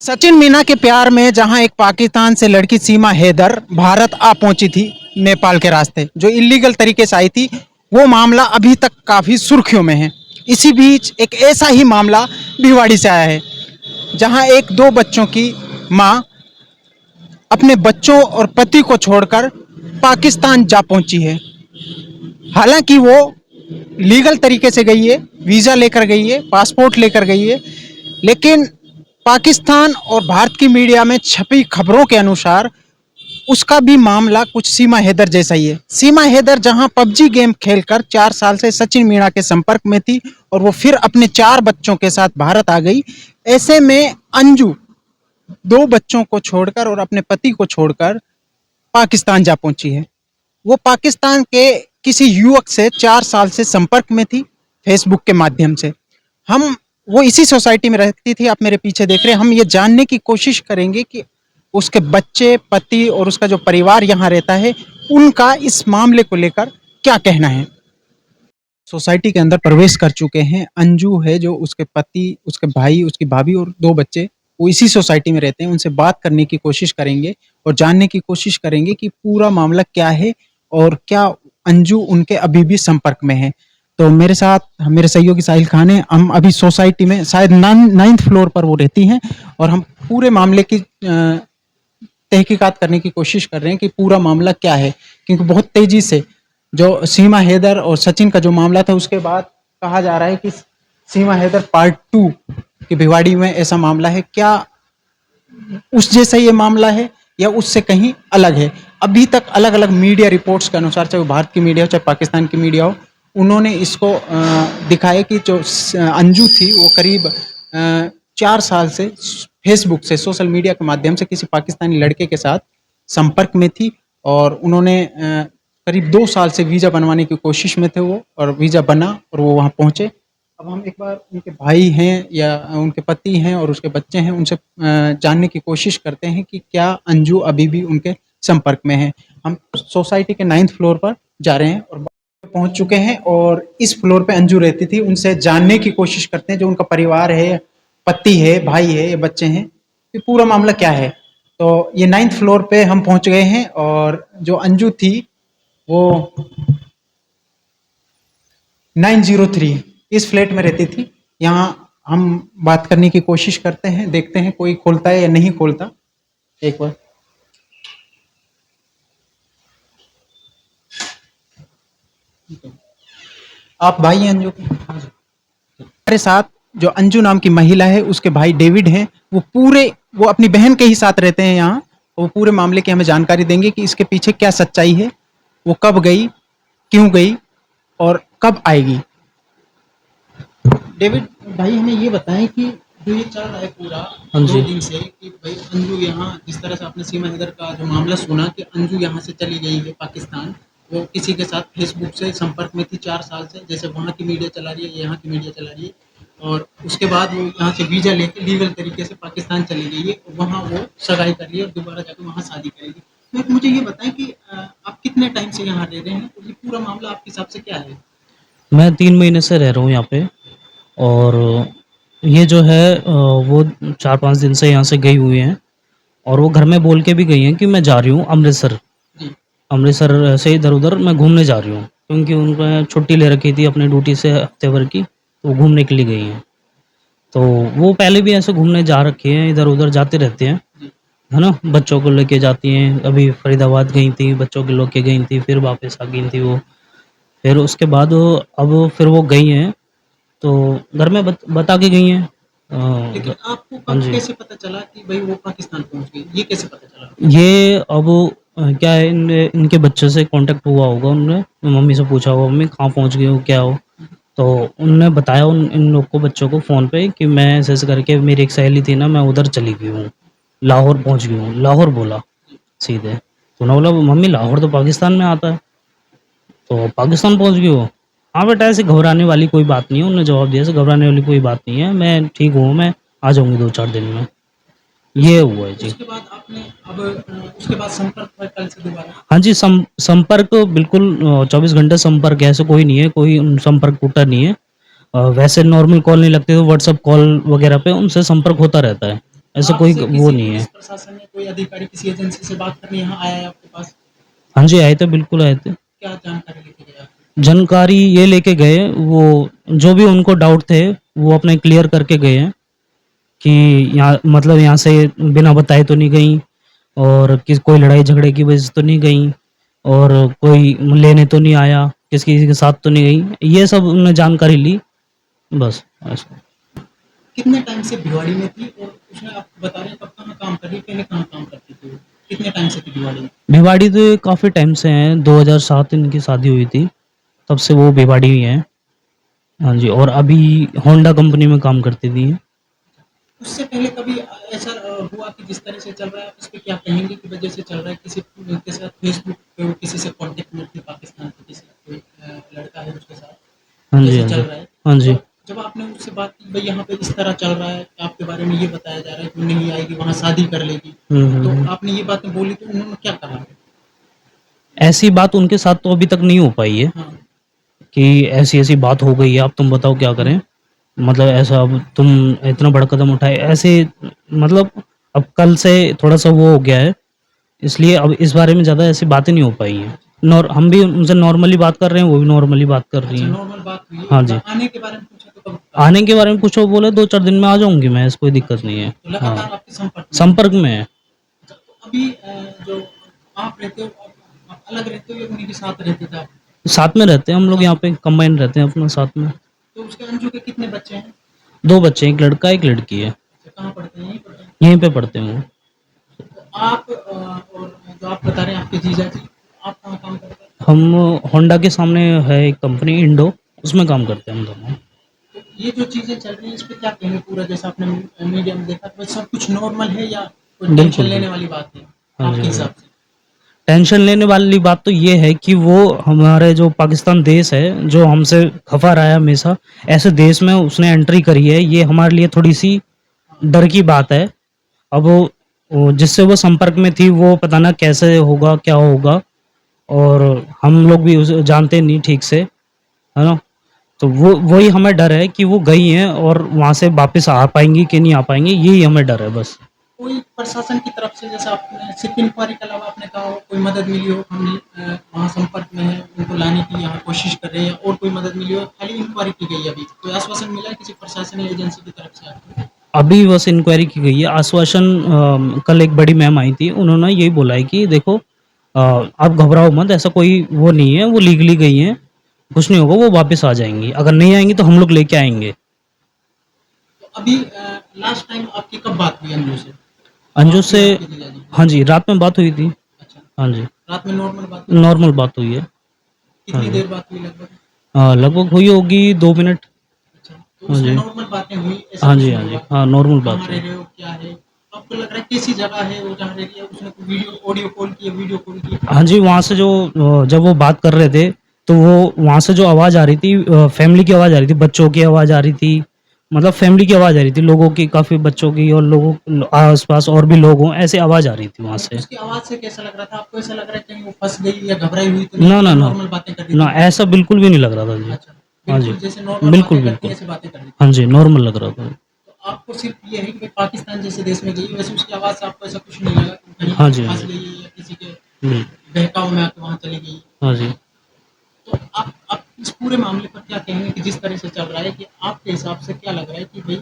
सचिन मीना के प्यार में जहां एक पाकिस्तान से लड़की सीमा हैदर भारत आ पहुंची थी नेपाल के रास्ते, जो इलीगल तरीके से आई थी, वो मामला अभी तक काफी सुर्खियों में है। इसी बीच एक ऐसा ही मामला भिवाड़ी से आया है, जहां एक दो बच्चों की मां अपने बच्चों और पति को छोड़कर पाकिस्तान जा पहुंची है। हालांकि वो लीगल तरीके से गई है, वीजा लेकर गई है, पासपोर्ट लेकर गई है, लेकिन पाकिस्तान और भारत की मीडिया में छपी खबरों के अनुसार उसका भी मामला कुछ सीमा हैदर जैसा ही है। सीमा हैदर जहां पबजी गेम खेलकर 4 साल से सचिन मीणा के संपर्क में थी और वो फिर अपने 4 बच्चों के साथ भारत आ गई, ऐसे में अंजू 2 बच्चों को छोड़कर और अपने पति को छोड़कर पाकिस्तान जा पहुंची है। वो पाकिस्तान के किसी युवक से 4 साल से संपर्क में थी, फेसबुक के माध्यम से। हम वो इसी सोसाइटी में रहती थी, आप मेरे पीछे देख रहे हैं। हम ये जानने की कोशिश करेंगे कि उसके बच्चे, पति और उसका जो परिवार यहाँ रहता है, उनका इस मामले को लेकर क्या कहना है। सोसाइटी के अंदर प्रवेश कर चुके हैं। अंजू है जो उसके पति, उसके भाई, उसकी भाभी और 2 बच्चे वो इसी सोसाइटी में रहते हैं। उनसे बात करने की कोशिश करेंगे और जानने की कोशिश करेंगे कि पूरा मामला क्या है और क्या अंजू उनके अभी भी संपर्क में है। तो मेरे साथ मेरे सहयोगी साहिल खान है। हम अभी सोसाइटी में शायद 9th फ्लोर पर वो रहती हैं और हम पूरे मामले की तहकीकात करने की कोशिश कर रहे हैं कि पूरा मामला क्या है, क्योंकि बहुत तेजी से जो सीमा हैदर और सचिन का जो मामला था, उसके बाद कहा जा रहा है कि सीमा हैदर पार्ट 2 की भिवाड़ी में ऐसा मामला है। क्या उस जैसा ये मामला है या उससे कहीं अलग है? अभी तक अलग अलग मीडिया रिपोर्ट्स के अनुसार, चाहे वो भारत की मीडिया हो चाहे पाकिस्तान की मीडिया हो, उन्होंने इसको दिखाया कि जो अंजू थी वो करीब 4 साल से फेसबुक से, सोशल मीडिया के माध्यम से किसी पाकिस्तानी लड़के के साथ संपर्क में थी और उन्होंने करीब 2 साल से वीज़ा बनवाने की कोशिश में थे वो, और वीज़ा बना और वो वहाँ पहुँचे। अब हम एक बार उनके भाई हैं या उनके पति हैं और उसके बच्चे हैं, उनसे जानने की कोशिश करते हैं कि क्या अंजू अभी भी उनके संपर्क में है। हम सोसाइटी के 9th फ्लोर पर जा रहे हैं और पहुंच चुके हैं और इस फ्लोर पे अंजू रहती थी। उनसे जानने की कोशिश करते हैं, जो उनका परिवार है, पति है, भाई है या बच्चे हैं, कि पूरा मामला क्या है। तो ये 9th फ्लोर पे हम पहुंच गए हैं और जो अंजू थी वो 903 इस फ्लैट में रहती थी। यहाँ हम बात करने की कोशिश करते हैं, देखते हैं कोई खोलता है या नहीं खोलता। एक बार आप भाई हैं अंजू के? हमारे साथ जो अंजू नाम की महिला है, उसके भाई डेविड हैं। वो अपनी बहन के ही साथ रहते हैं यहाँ। वो पूरे मामले की हमें जानकारी देंगे कि इसके पीछे क्या सच्चाई है, वो कब गई, क्यों गई और कब आएगी। डेविड भाई, हमें ये बताएं कि जो ये चल रहा है पूरा हाँ 2 जी। दिन से, कि भाई अंजू यहाँ, जिस तरह से आपने सीमा हैदर का जो मामला सुना कि अंजू यहाँ से चली गई है पाकिस्तान, वो किसी के साथ फेसबुक से संपर्क में थी 4 साल से, जैसे वहाँ की मीडिया चला रही है, यहाँ की मीडिया चला रही है, और उसके बाद वो यहाँ से वीज़ा लेके लीगल तरीके से पाकिस्तान चली गई है और वहाँ वो सगाई कर रही है और दोबारा जाकर वहाँ शादी करेगी। तो एक मुझे ये बताएं कि आप कितने टाइम से यहाँ रह रहे हैं और ये पूरा मामला आपके हिसाब से क्या है? मैं 3 महीने से रह रहा हूँ यहाँ पे और ये जो है वो 4-5 दिन से यहाँ से गई हुई हैं और वो घर में बोल के भी गई हैं कि मैं जा रही हूँ अमृतसर। जी। अमृतसर से इधर-उधर मैं घूमने जा रही हूँ, क्योंकि उन्होंने छुट्टी ले रखी थी अपनी ड्यूटी से हफ्ते भर की, तो वो घूमने के लिए गई हैं। तो वो पहले भी ऐसे घूमने जा रखी हैं, इधर-उधर जाते रहते हैं, जी। है ना? बच्चों को लेके जाती हैं, अभी फरीदाबाद गई थी, बच्चों को लेके गई थी, फिर वापस आ गई थी वो। फिर उसके बाद अब फिर वो गई हैं, तो घर में बता के गई हैं। लेकिन आपको हाँ कब जी। कैसे पता चला कि भाई वो पाकिस्तान पहुँच गई? ये कैसे पता चला? ये अब क्या है, इनके बच्चे से कॉन्टैक्ट हुआ होगा उनने, मम्मी से पूछा होगा, मम्मी कहाँ पहुँच गई हो, क्या हो? तो उन्होंने बताया इन लोग को, बच्चों को फ़ोन पे, कि मैं ऐसे-ऐसे करके, मेरी एक सहेली थी ना, मैं उधर चली गई हूँ, लाहौर पहुँच गई हूँ। लाहौर बोला सीधे। तो उन्होंने बोला, मम्मी लाहौर तो पाकिस्तान में आता है, तो पाकिस्तान पहुँच गई हो? हाँ बेटा, ऐसे घबराने वाली कोई बात नहीं है, उन्होंने जवाब दिया, ऐसे घबराने वाली कोई बात नहीं है, मैं ठीक हूँ, मैं आ जाऊँगी 2-4 दिन में। ये हुआ है जी। उसके बाद आपने अब उसके बाद संपर्क हुआ कल से दोबारा? हाँ जी, संपर्क बिल्कुल 24 घंटे संपर्क है, ऐसा कोई नहीं है, कोई संपर्क टूटा नहीं है। वैसे नॉर्मल कॉल नहीं लगती, तो व्हाट्सएप कॉल वगैरह पे उनसे संपर्क होता रहता है। ऐसा कोई आपसे वो किसी नहीं पुलिस है। प्रशासन ने कोई अधिकारी किसी एजेंसी से बात करने यहाँ आया है आपके पास? हाँ जी, आए थे, बिल्कुल आए थे। क्या जानकारी लेके गया? जानकारी ये लेके गए, वो जो भी उनको डाउट थे, वो अपने क्लियर करके गए हैं कि यहाँ मतलब यहाँ से बिना बताए तो नहीं गई, और किस कोई लड़ाई झगड़े की वजह से तो नहीं गई, और कोई लेने तो नहीं आया, किसी के साथ तो नहीं गई। ये सब उन्होंने जानकारी ली, बस ऐसा। कितने टाइम से भिवाड़ी में थी और उसमें आप बता रहे हैं कब कहाँ काम कर रही, पहले कहाँ काम करती थी वो? कितने टाइम से थी भिवाड़ी में? भिवाड़ी तो ये काफ़ी टाइम से हैं, 2007 इनकी शादी हुई थी, तब से वो भिवाड़ी ही हैं। हाँ जी, और अभी होंडा कंपनी में काम करती थी। उससे पहले कभी ऐसा हुआ कि जिस तरह से चल रहा है उस पे क्या कहेंगे कि वजह से चल रहा है, किसी के साथ फेसबुक पे वो किसी से कांटेक्ट में थी पाकिस्तान के किसी कोई लड़का है उसके साथ हाँ जी, जैसे हाँ चल जी। रहा है, हाँ जी। तो जब आपने उससे बात की भाई यहाँ पे इस तरह चल रहा है आपके बारे में ये बताया जा रहा है कि वो नहीं आएगी वहाँ शादी कर लेगी, तो हुँ। आपने ये बातें बोली तो उन्होंने क्या कहा? ऐसी बात उनके साथ तो अभी तक नहीं हो पाई है हाँ। कि ऐसी-ऐसी बात हो गई है, अब तुम बताओ क्या करें? मतलब ऐसा अब तुम इतना बड़ा कदम उठाए, ऐसे मतलब अब कल से थोड़ा-सा वो हो गया है, इसलिए अब इस बारे में ज़्यादा ऐसी बातें नहीं हो पाई हैं। हम भी उनसे नॉर्मली बात कर रहे हैं, वो भी नॉर्मली बात कर रही अच्छा, हैं। नॉर्मल बात हुई है, हाँ जी। आने के बारे में पूछा तो कब कहा? आने के बारे में पूछो, बोले 2-4 दिन में आ जाऊँगी मैं, ऐसी कोई दिक्कत अच्छा, नहीं है। तो लगातार हाँ, आपके संपर्क में है। संपर्क में है। अच्छा, तो अभी जो आप रहते हो आप अलग रहते हो या उन्हीं के साथ रहते थे आप? साथ में रहते हैं हम लोग, यहाँ पे कंबाइन रहते हैं अपना साथ में। तो उसके अंजू के कितने बच्चे हैं? 2 बच्चे हैं, 1 लड़का, 1 लड़की है। अच्छा, कहाँ पढ़ते हैं? यहीं पढ़ते हैं? यहीं पे पढ़ते हैं वो। तो आप और जो आप बता रहे हैं आपके जीजा जी, आप कहाँ काम करते हैं? हम होंडा के सामने है एक कंपनी इंडो, उसमें काम करते हैं हम दोनों। तो ये जो चीज़ें चल रही हैं इस पे क्या कहेंगे पूरा जैसा आपने मीडिया में देखा तो सब कुछ नॉर्मल है या कोई टेंशन बिल्कुल, लेने बिल्कुल। वाली बात है हाँ जी, आपके हाँ जी। हिसाब से? टेंशन लेने वाली बात तो ये है कि वो हमारे जो पाकिस्तान देश है, जो हमसे खफ़ा रहा है हमेशा, ऐसे देश में उसने एंट्री करी है, ये हमारे लिए थोड़ी-सी डर की बात है। अब वो जिससे वो संपर्क में थी, वो पता ना कैसे होगा, क्या होगा, और हम लोग भी उसे जानते नहीं ठीक से, है ना? तो वो वही हमें डर है कि वो गई हैं और वहाँ से वापस आ पाएँगी कि नहीं आ पाएँगी, यही हमें डर है बस। कोई प्रशासन की तरफ से जैसे आपने सिर्फ इंक्वायरी के अलावा आपने कहा हो कोई मदद मिली हो हम वहाँ संपर्क में है उनको लाने की यहाँ कोशिश कर रहे हैं और कोई मदद मिली हो खाली इंक्वायरी की गई है अभी कोई आश्वासन मिला है किसी प्रशासनिक एजेंसी की तरफ से आपको? अभी बस इंक्वायरी की गई है, आश्वासन कल एक बड़ी मैम आई थी, उन्होंने यही बोला है कि देखो आप घबराओ मत, ऐसा कोई वो नहीं है, वो लीगली गई हैं, कुछ नहीं होगा, वो वापस आ जाएँगी। अगर नहीं आएँगी तो हम लोग लेके आएँगे। तो अभी लास्ट टाइम आपकी कब बात हुई अंजू से? अंजू आपकी से और आपके जीजा जी की? हाँ जी, रात में बात हुई थी। अच्छा, हाँ जी, रात में नॉर्मल बात हुई? नॉर्मल बात हुई है। हाँ कितनी जी। देर बात हुई लगभग? लगभग हुई होगी 2 मिनट। अच्छा, तो हाँ उसमें जी। नॉर्मल बातें हुई ऐसा हाँ कुछ जी, नहीं हाँ जी। हुआ? हाँ, नॉर्मल कहाँ बात रह हुई। रहे हो, क्या है? आपको लग रहा है कैसी जगह है वो जहाँ रह रही है? उसने कोई वीडियो ऑडियो कॉल की है, वीडियो कॉल की है? हाँ जी, वहाँ से जो जब वो बात कर रहे थे, तो वो वहाँ से जो आवाज़ आ रही थी, फैमिली की आवाज़ आ रही थी, बच्चों की आवाज़ आ रही थी, मतलब फैमिली की आवाज़ आ रही थी, लोगों की, काफ़ी बच्चों की, और लोगों आस-पास और भी लोग हों, ऐसी आवाज़ आ रही थी वहाँ नहीं, से। उसकी आवाज़ से कैसा लग रहा था? आपको ऐसा लग रहा है कहीं वो फँस गई या घबराई हुई तो नहीं ना, थी ना, या ना। नॉर्मल बातें कर रही ना, थी? ऐसा बिल्कुल भी नहीं लग रहा था जी। अच्छा, हाँ जी। बिल्कुल जैसे नॉर्मल बिल्कुल, बातें करती बिल्कुल। हैं ऐसे बातें कर रही थी। हाँ जी, नॉर्मल लग रहा था। तो आपको सिर्फ़ ये है कि भाई पाकिस्तान जैसे देश में गई, वैसे उसकी आवाज़ से आपको ऐसा कुछ नहीं लगा कि कहीं हाँ जी, हाँ फँस जी। गई है या किसी के हुँ। बहकाव में आके वहाँ चली गई? हाँ जी। तो आप इस पूरे मामले पर क्या कहेंगे कि जिस तरह से चल रहा है कि आपके हिसाब से क्या लग रहा है कि भई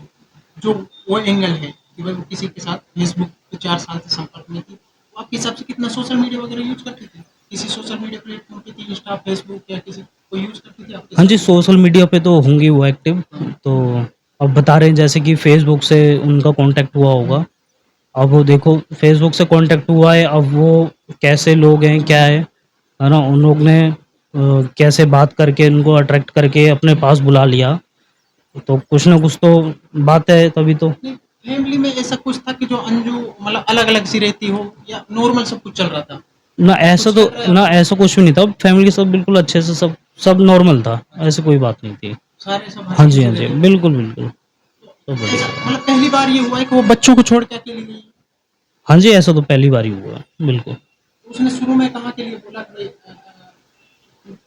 जो वो एंगल है कि भाई वो किसी के साथ फेसबुक पे 4 साल से संपर्क में थी, वो आपके हिसाब से कितना सोशल मीडिया वगैरह यूज़ करती थी? किसी सोशल मीडिया प्लेटफ़ॉर्म पे थी, इंस्टा, फेसबुक या किसी को यूज़ करती थी आपके हाँ हिसाब जी, से? सोशल मीडिया पे तो होंगी वो एक्टिव, हाँ, तो अब बता रहे हैं जैसे कि फ़ेसबुक से उनका कॉन्टैक्ट हुआ हुँ, होगा। अब वो देखो फ़ेसबुक से कॉन्टैक्ट हुआ है, अब वो कैसे लोग हैं, क्या है ना? उन लोग ने कैसे बात करके उनको अट्रैक्ट करके अपने पास बुला लिया, तो कुछ ना कुछ तो बात है तभी तो। नहीं फैमिली में ऐसा कुछ था कि जो अंजू मतलब अलग-अलग सी रहती हो या नॉर्मल सब कुछ चल रहा था? कुछ लग रहा है ना आपको? ऐसा कुछ भी नहीं था, फैमिली सब बिल्कुल अच्छे से, सब सब नॉर्मल था, ऐसी कोई बात नहीं थी। सारे सब हाँ जी, हँसी-खुशी हाँ जी, रहते थे? बिल्कुल, बिल्कुल, सब तो ऐसा बढ़िया। मतलब पहली बार ये हुआ है कि वो बच्चों को छोड़ के अकेली गई? हाँ जी, ऐसा तो पहली बार ही हुआ है, बिल्कुल। उसने शुरू में कहाँ के लिए बोला कि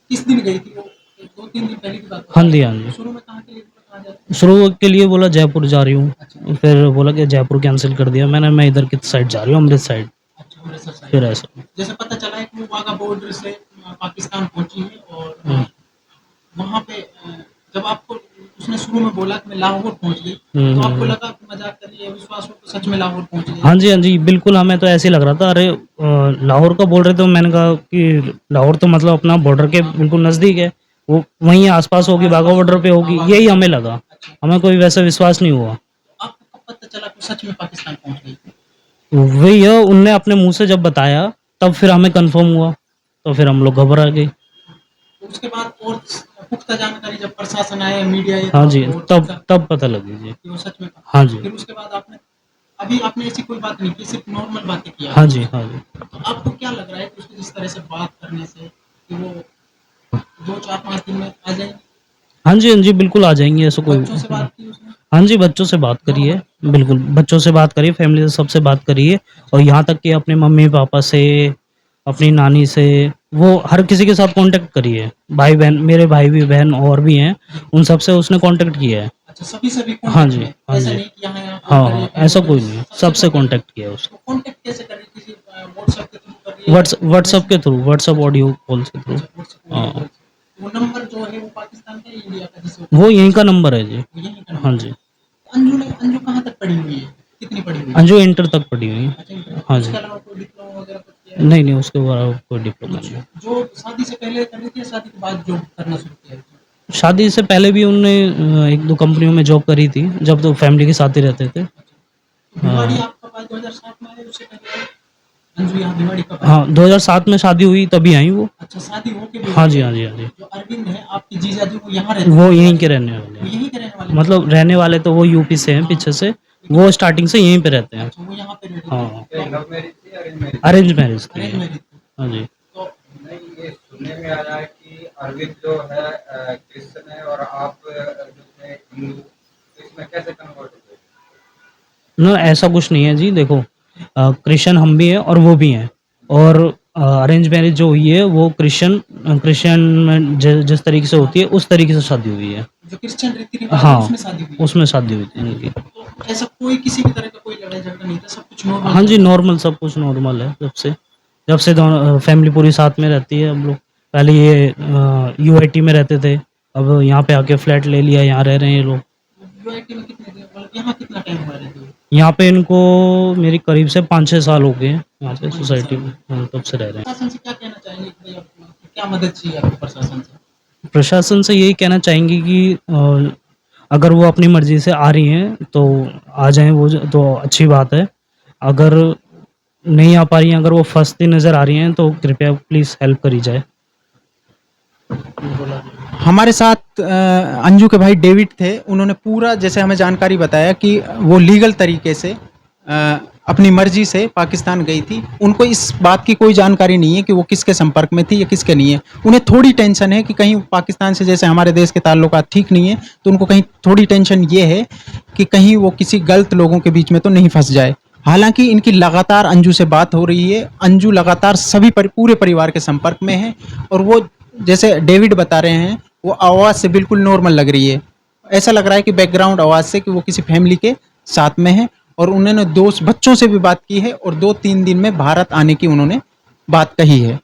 किस दिन गई थी वो? 2-3 दिन पहले की बात हाँ बता रहे जी, हैं हाँ ना? जी। शुरू में कहाँ के लिए बोला शुरू के लिए बोला जयपुर जा रही हूँ, फिर बोला कि जयपुर कैंसिल कर दिया मैंने, मैं इधर की साइड जा रही हूँ, अमृत साइड। अच्छा, अमृतसर साइड। फिर ऐसा जैसे पता चला है कि वो वाघा बॉर्डर से पाकिस्तान पहुंची है और हुँ, वहाँ पे जब आपको उसने शुरू में बोला कि मैं लाहौर पहुंच गई, हुँ, तो हुँ, आपको हुँ। लगा कि मजाक कर रही है, विश्वास हो तो सच में लाहौर पहुंच गई? हाँ जी, हाँ जी, बिल्कुल हमें तो ऐसे ही लग रहा था। अरे लाहौर का बोल रहे थे, तो मैंने कहा कि लाहौर तो मतलब अपना बॉर्डर के बिल्कुल नज़दीक है, वो वहीं आस-पास होगी, बाघा बॉर्डर पे होगी, यही हमें लगा। हमें कोई वैसा विश्वास नहीं हुआ। आपको कब पता चला कि सच में पाकिस्तान पहुंच गई? वही है, उनने अपने मुँह से जब बताया, तब फिर हमें कन्फर्म हुआ, तो फिर हम लोग घबरा गए। तो उसके बाद और पुख्ता जानकारी जब प्रशासन आया, मीडिया ये हाँ तो जी, आपको और तब पुख्ता तब पता लगी जी। कि वो सच में हाँ जी। फिर उसके बाद आपने अभी आपने ऐसी कोई बात नहीं की, सिर्फ नॉर्मल बातें की हाँ आपने जी, उससे। हाँ जी। तो आपको क्या लग रहा है कि उसको जिस तरह से बात करने से कि वो 2, 4, 5 दिन में आ जाएँगे? हाँ जी, हाँ जी, बिल्कुल आ जाएँगे ऐसा कोई बच्चों से बात की उसने? हाँ जी, बच्चों से बात करी है, बिल्कुल, बच्चों से बात करी है, फैमिली से सबसे बात करी है और यहाँ तक कि अपने मम्मी-पापा से, अपनी नानी से, वो हर किसी के साथ कॉन्टैक्ट करी है। भाई-बहन मेरे भाई भी बहन और भी हैं, उन सब से उसने कॉन्टैक्ट किया है। अच्छा, सभी से भी हाँ कॉन्टैक्ट जी, में? हाँ ऐसा जी। नहीं कि यहाँ-यहाँ फ़ोन हाँ, करिए, हाँ, कहीं वो ऐसा कोई करिए, नहीं है, सबसे सबसे कॉन्टैक्ट। कॉन्टैक्ट किया है उसने। तो कॉन्टैक्ट कैसे कर रही है? किसी व्हाट्सएप के थ्रू कर रही है या फिर व्हाट्सएप के message? Through, WhatsApp audio calls के थ्रू। अच्छा, व्हाट्सएप वीडियो हाँ, कॉल से। वो नंबर जो है वो पाकिस्तान का या इंडिया का जिससे वो वो यहीं कम्युनिकेशन का नंबर है जी। वो यहीं का हाँ नंबर है? जी, अंजू कहाँ तक पढ़ी हुई है? कितनी पढ़ी हुई है? अंजू इंटर तक पढ़ी हुई है। अच्छा, इंटर हाँ उसके जी। अलावा कोई डिप्लोमा वगैरह कुछ किया है? नहीं, नहीं, उसके बाद कोई डिप्लोमा कुछ नहीं है। जो शादी से पहले कर रही थी या शादी के बाद जॉब करना शुरू किया? शादी से पहले भी उन्होंने 1-2 कंपनियों में जॉब करी थी, जब तो फैमिली के साथ ही रहते थे। तो भिवाड़ी हाँ, आप कब आए? 2007 में आए उससे पहले आए? अंजू यहाँ भिवाड़ी कब आई? हाँ, 2007 में शादी हुई तभी आई वो। अच्छा, शादी हो के हाँ भिवाड़ी जी, आई। हाँ जी, हाँ जी। जो अरविंद है आपके जीजाजी वो यहाँ रहते वो थे यहीं भिवाड़ी? के रहने वाले वो हैं। यहीं के रहने वाले थे? मतलब रहने वाले तो वो यूपी से हैं हाँ, पीछे से, लेकिन वो स्टार्टिंग से यहीं पे रहते हैं। अच्छा वो यहाँ पे रहते थे। हाँ, तो लव मैरिज थी अरेंज मैरिज? अरेंज मैरिज थी अरेंज ये। मैरिज थी। हाँ जी। तो नहीं, ये सुनने में आया है कि अरविंद जो है क्रिश्चियन है और आप जो थे हिंदू, तो इसमें कैसे कन्वर्ट हुए? ना ऐसा कुछ नहीं है जी, देखो क्रिश्चियन हम भी हैं और वो भी हैं और अरेंज मैरिज जो हुई है वो क्रिश्चियन में जिस तरीके से होती है उस तरीके से शादी हुई है। जो क्रिश्चियन रीति रिवाज है हाँ, उसमें शादी हुई है। उसमें शादी हुई थी इनकी। तो ऐसा कोई किसी भी तरह का कोई लड़ाई झगड़ा नहीं था, सब कुछ नॉर्मल हाँ चल जी, रहा था। नॉर्मल सब कुछ नॉर्मल है जब से दोनों फैमिली पूरी साथ में रहती है हम लोग। पहले ये यूआईटी में रहते थे, अब यहाँ पे आके फ्लैट ले लिया, यहाँ रह रहे हैं ये लोग। यूआईटी में कितने दिन मतलब यहाँ कितना टाइम हुआ रहते हुए? यहाँ पे इनको मेरी करीब से 5-6 साल हो गए हैं यहाँ पे सोसाइटी में, तब से रह रहे हैं। प्रशासन से क्या कहना चाहेंगे कि भाई आपको क्या मदद चाहिए आपको प्रशासन से? प्रशासन से यही कहना चाहेंगे कि अगर वो अपनी मर्ज़ी से आ रही हैं तो आ जाएँ वो तो अच्छी बात है। अगर नहीं आ पा रही हैं, अगर वो फँसती नज़र आ रही हैं तो कृपया प्लीज़ हेल्प करी जाए। हमारे साथ अंजू के भाई डेविड थे। उन्होंने पूरा जैसे हमें जानकारी बताया कि वो लीगल तरीके से अपनी मर्जी से पाकिस्तान गई थी। उनको इस बात की कोई जानकारी नहीं है कि वो किसके संपर्क में थी या किसके नहीं है। उन्हें थोड़ी टेंशन है कि कहीं पाकिस्तान से जैसे हमारे देश के ताल्लुकात ठीक नहीं है, तो उनको कहीं थोड़ी टेंशन ये है कि कहीं वो किसी गलत लोगों के बीच में तो नहीं फँस जाए। हालाँकि इनकी लगातार अंजू से बात हो रही है। अंजू लगातार सभी पूरे परिवार के संपर्क में है और वो जैसे डेविड बता रहे हैं, वो आवाज़ से बिल्कुल नॉर्मल लग रही है। ऐसा लग रहा है कि बैकग्राउंड आवाज़ से कि वो किसी फैमिली के साथ में है और उन्होंने 2 बच्चों से भी बात की है और 2-3 दिन में भारत आने की उन्होंने बात कही है।